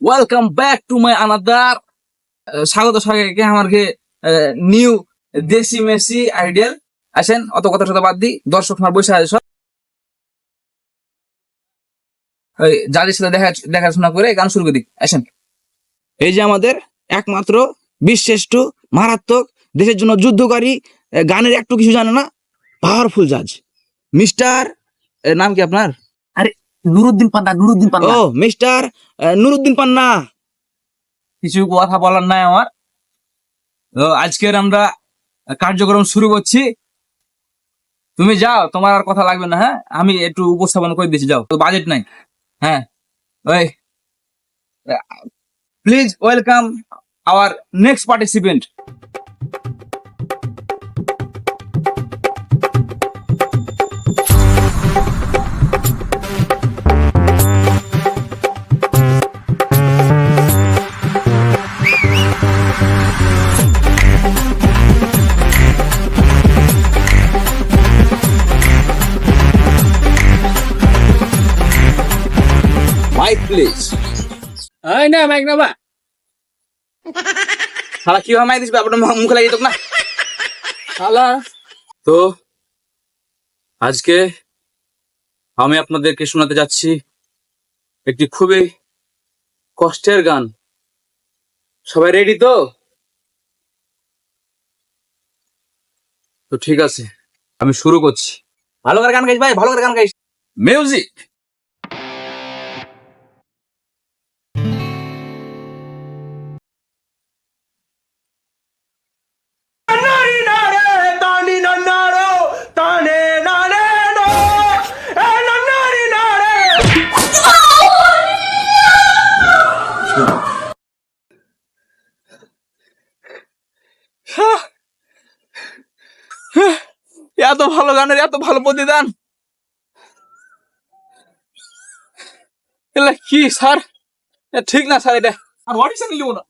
Welcome back to my another স্বাগত সবাইকে আমাকে নিউ দেশি মেসি আইডিয়াল। আসেন অত কথা টথা বাদ দি, দর্শক আমার বসে আছে সব যাদের সাথে দেখাশোনা করে গান শুরু করে দিই। আসেন, এই যে আমাদের একমাত্র বিশ্রেষ্ঠ মারাত্মক দেশের জন্য যুদ্ধকারী, গানের একটু কিছু জানে না, পাওয়ারফুল জাজ মিস্টার, নাম কি আপনার? আরে নুরুদ্দিন পান্না, নুরুদ্দিন পান্না। ও মিস্টার নুরুদ্দিন পান্না। কিছু কথা বলার নাই আমার। তো আজকের আমরা কার্যক্রম শুরু করছি। তুমি যাও, তোমার আর কথা লাগবে না। হ্যাঁ, আমি একটু উপস্থাপন করে দিচ্ছি, যাও, তো বাজেট নাই। হ্যাঁ, ওই please welcome our next participant. Mic please. এই না মাইক না বা শালা কি হয় মাইক দিস, আপনার মুখে লাগিয়ে তো না শালা। তো আজকে আমি আপনাদেরকে শোনাতে যাচ্ছি একটি খুবই কষ্টের গান। সবাই রেডি তো? তো ঠিক আছে, আমি শুরু করছি। ভালো করে গান গাইস ভাই, ভালো করে গান গাইস। মিউজিক। এত ভালো গানের এত ভালো প্রতিদান, এলা কি স্যার? ঠিক না স্যার, এটা আর অডিশন নিব না।